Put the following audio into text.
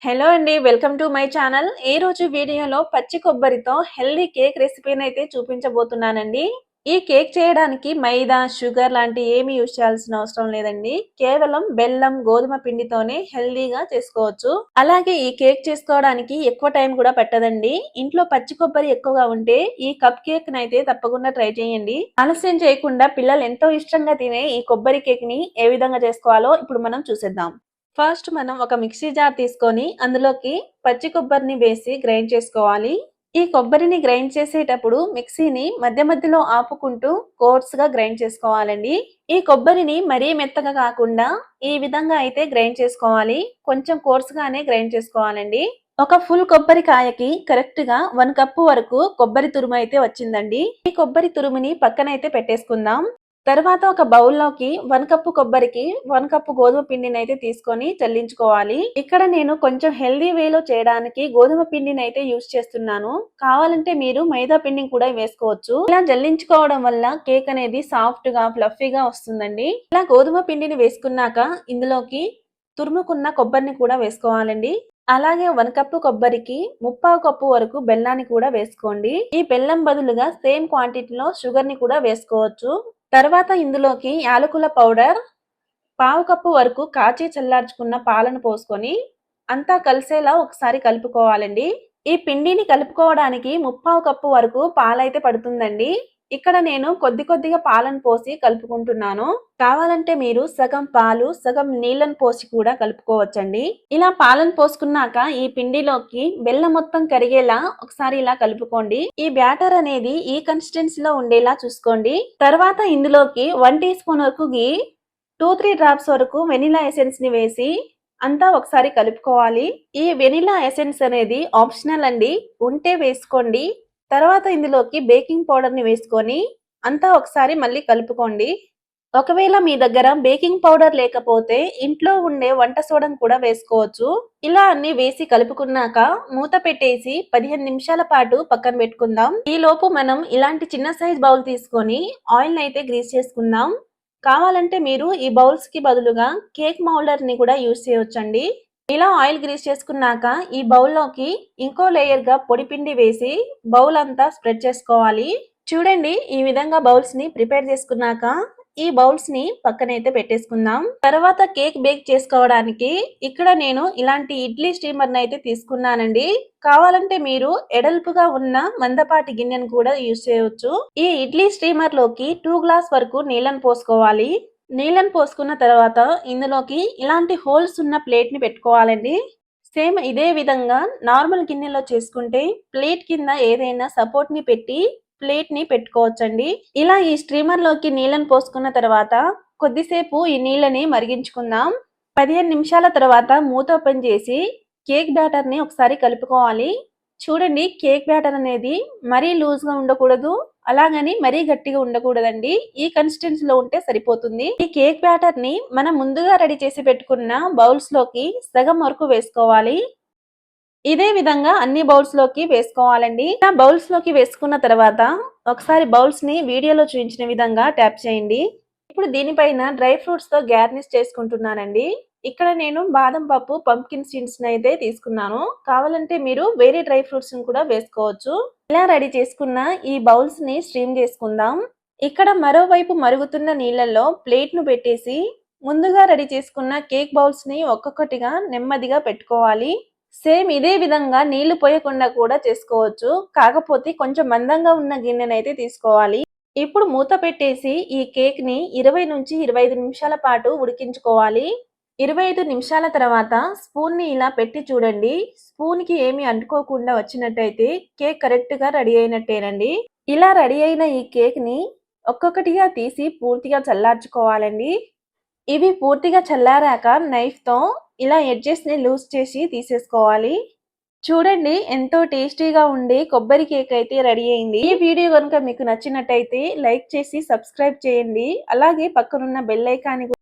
Hello అండి. Welcome to my channel. ఈ రోజు వీడియోలో పచ్చి కొబ్బరితో హెల్దీ కేక్ రెసిపీని అయితే చూపించబోతున్నానండి. ఈ కేక్ చేయడానికి మైదా, షుగర్ లాంటి ఏమి యూజ్ చేయాల్సిన అవసరం లేదండి. కేవలం బెల్లం, గోధుమ పిండితోనే హెల్దీగా చేసుకోవచ్చు. అలాగే ఈ కేక్ చేసుకోవడానికి ఎక్కువ టైం కూడా పట్టదండి. ఇంట్లో పచ్చి కొబ్బరి ఎక్కువగా ఉంటే ఈ కప్ కేక్ నైతే తప్పకుండా ట్రై చేయండి. ఆలస్యం చేయకుండా పిల్లలు ఎంతో ఇష్టంగా తినే ఈ కొబ్బరి కేక్ ని ఏ విధంగా చేసుకోవాలో ఇప్పుడు మనం చూసేద్దాం. ఫస్ట్ మనం ఒక మిక్సీ జార్ తీసుకొని అందులోకి పచ్చి కొబ్బరిని వేసి గ్రైండ్ చేసుకోవాలి. ఈ కొబ్బరిని గ్రైండ్ చేసేటప్పుడు మిక్సీని మధ్య మధ్యలో ఆపుకుంటూ కోర్స్ గా గ్రైండ్ చేసుకోవాలండి. ఈ కొబ్బరిని మరీ మెత్తగా కాకుండా ఈ విధంగా అయితే గ్రైండ్ చేసుకోవాలి. కొంచెం కోర్స్ గానే గ్రైండ్ చేసుకోవాలండి. ఒక ఫుల్ కొబ్బరికాయకి కరెక్ట్ గా 1 కప్పు వరకు కొబ్బరి తురుము అయితే వచ్చిందండి. ఈ కొబ్బరి తురుముని పక్కనైతే పెట్టేసుకుందాం. తర్వాత ఒక బౌల్లోకి 1 కప్పు కొబ్బరికి 1 కప్పు గోధుమ పిండిని అయితే తీసుకొని చల్లించుకోవాలి. ఇక్కడ నేను కొంచెం హెల్దీ వేలో చేయడానికి గోధుమ పిండిని అయితే యూజ్ చేస్తున్నాను. కావాలంటే మీరు మైదా పిండిని కూడా వేసుకోవచ్చు. ఇలా జల్లించుకోవడం వల్ల కేక్ అనేది సాఫ్ట్ గా ఫ్లఫీగా వస్తుందండి. ఇలా గోధుమ పిండిని వేసుకున్నాక ఇందులోకి తురుముకున్న కొబ్బరిని కూడా వేసుకోవాలండి. అలాగే 1 కప్పు కొబ్బరికి 3/4 కప్పు వరకు బెల్లాన్ని కూడా వేసుకోండి. ఈ బెల్లం బదులుగా సేమ్ క్వాంటిటీలో షుగర్ ని కూడా వేసుకోవచ్చు. తర్వాత ఇందులోకి యాలకుల పౌడర్, 1/4 కప్పు వరకు కాచి చల్లార్చుకున్న పాలను పోసుకొని అంతా కలిసేలా ఒకసారి కలుపుకోవాలండి. ఈ పిండిని కలుపుకోవడానికి 3/4 కప్పు వరకు పాలైతే పడుతుందండి. ఇక్కడ నేను కొద్దిగా పాలను పోసి కలుపుకుంటున్నాను. కావాలంటే మీరు సగం పాలు సగం నీళ్ళను పోసి కూడా కలుపుకోవచ్చండి. ఇలా పాలను పోసుకున్నాక ఈ పిండిలోకి బెల్లం మొత్తం కరిగేలా ఒకసారి ఇలా కలుపుకోండి. ఈ బ్యాటర్ అనేది ఈ కన్సిస్టెన్సీలో ఉండేలా చూసుకోండి. తర్వాత ఇందులోకి 1 టీ స్పూన్ వరకు ఘీ, 2-3 డ్రాప్స్ వరకు వెనిలా ఎసెన్స్ ని వేసి అంతా ఒకసారి కలుపుకోవాలి. ఈ వెనిలా ఎసెన్స్ అనేది ఆప్షనల్ అండి, ఉంటే వేసుకోండి. తర్వాత ఇందులోకి బేకింగ్ పౌడర్ ని వేసుకొని అంతా ఒకసారి మళ్ళీ కలుపుకోండి. ఒకవేళ మీ దగ్గర బేకింగ్ పౌడర్ లేకపోతే ఇంట్లో ఉండే వంట సోడాను కూడా వేసుకోవచ్చు. ఇలా అన్ని వేసి కలుపుకున్నాక మూత పెట్టేసి 15 నిమిషాల పాటు పక్కన పెట్టుకుందాం. ఈ లోపు మనం ఇలాంటి చిన్న సైజ్ బౌల్ తీసుకొని ఆయిల్ అయితే గ్రీస్ చేసుకుందాం. కావాలంటే మీరు ఈ బౌల్స్ కి బదులుగా కేక్ మౌల్డర్ ని కూడా యూజ్ చేయొచ్చండి. ఇలా ఆయిల్ గ్రీస్ చేసుకున్నాక ఈ బౌల్లోకి ఇంకో లేయర్ గా పొడి పిండి వేసి బౌల్ అంతా స్ప్రెడ్ చేసుకోవాలి. చూడండి, ఈ విధంగా బౌల్స్ ని ప్రిపేర్ చేసుకున్నాక ఈ బౌల్స్ ని పక్కనైతే పెట్టేసుకుందాం. తర్వాత కేక్ బేక్ చేసుకోవడానికి ఇక్కడ నేను ఇలాంటి ఇడ్లీ స్టీమర్ అయితే తీసుకున్నానండి. కావాలంటే మీరు ఎడల్పుగా ఉన్న మందపాటి గిన్నెను కూడా యూజ్ చేయవచ్చు. ఈ ఇడ్లీ స్టీమర్ లోకి 2 గ్లాస్ వరకు నీళ్ళని పోసుకోవాలి. నీళ్ళని పోసుకున్న తర్వాత ఇందులోకి ఇలాంటి హోల్స్ ఉన్న ప్లేట్ ని పెట్టుకోవాలండి. సేమ్ ఇదే విధంగా నార్మల్ గిన్నెలో చేసుకుంటే ప్లేట్ కింద ఏదైనా సపోర్ట్ ని పెట్టి ప్లేట్ ని పెట్టుకోవచ్చండి. ఇలా ఈ స్ట్రీమర్ లోకి నీళ్ళని పోసుకున్న తర్వాత కొద్దిసేపు ఈ నీళ్ళని మరిగించుకుందాం. 15 నిమిషాల తర్వాత మూత ఓపెన్ చేసి కేక్ బ్యాటర్ ని ఒకసారి కలుపుకోవాలి. చూడండి, కేక్ బ్యాటర్ అనేది మరీ లూజ్ గా ఉండకూడదు, అలాగని మరీ గట్టిగా ఉండకూడదండి. ఈ కన్సిస్టెన్సీలో ఉంటే సరిపోతుంది. ఈ కేక్ బ్యాటర్ ని మనం ముందుగా రెడీ చేసి పెట్టుకున్న బౌల్స్ లోకి సగం వరకు వేసుకోవాలి. ఇదే విధంగా అన్ని బౌల్స్ లోకి వేసుకోవాలండి. బౌల్స్ లోకి వేసుకున్న తర్వాత ఒకసారి బౌల్స్ ని వీడియోలో చూపించిన విధంగా ట్యాప్ చేయండి. ఇప్పుడు దీనిపైన డ్రై ఫ్రూట్స్ తో గార్నిష్ చేసుకుంటున్నానండి. ఇక్కడ నేను బాదం పప్పు, పంప్కిన్ సీడ్స్ అయితే తీసుకున్నాను. కావాలంటే మీరు వేరే డ్రై ఫ్రూట్స్ ని కూడా వేసుకోవచ్చు. ఇలా రెడీ చేసుకున్న ఈ బౌల్స్ ని స్ట్రీమ్ చేసుకుందాం. ఇక్కడ మరోవైపు మరుగుతున్న నీళ్ళల్లో ప్లేట్ ను పెట్టేసి ముందుగా రెడీ చేసుకున్న కేక్ బౌల్స్ ని ఒక్కొక్కటిగా నెమ్మదిగా పెట్టుకోవాలి. సేమ్ ఇదే విధంగా నీళ్లు పోయకుండా కూడా చేసుకోవచ్చు. కాకపోతే కొంచెం మందంగా ఉన్న గిన్నెనైతే తీసుకోవాలి. ఇప్పుడు మూత పెట్టేసి ఈ కేక్ ని 20 నుంచి 25 నిమిషాల పాటు ఉడికించుకోవాలి. 25 నిమిషాల తర్వాత స్పూన్ ని ఇలా పెట్టి చూడండి. స్పూన్ కి ఏమి అంటుకోకుండా వచ్చినట్టయితే కేక్ కరెక్ట్ గా రెడీ అయినట్టేనండి. ఇలా రెడీ అయిన ఈ కేక్ ని ఒక్కొక్కటిగా తీసి పూర్తిగా చల్లార్చుకోవాలండి. ఇవి పూర్తిగా చల్లారాక నైఫ్ తో ఇలా ఎడ్జెస్ ని లూజ్ చేసి తీసేసుకోవాలి. చూడండి, ఎంతో టేస్టీగా ఉండే కొబ్బరి కేక్ అయితే రెడీ అయింది. ఈ వీడియో కనుక మీకు నచ్చినట్టయితే లైక్ చేసి సబ్స్క్రైబ్ చేయండి. అలాగే పక్కనున్న బెల్ ఐకాన్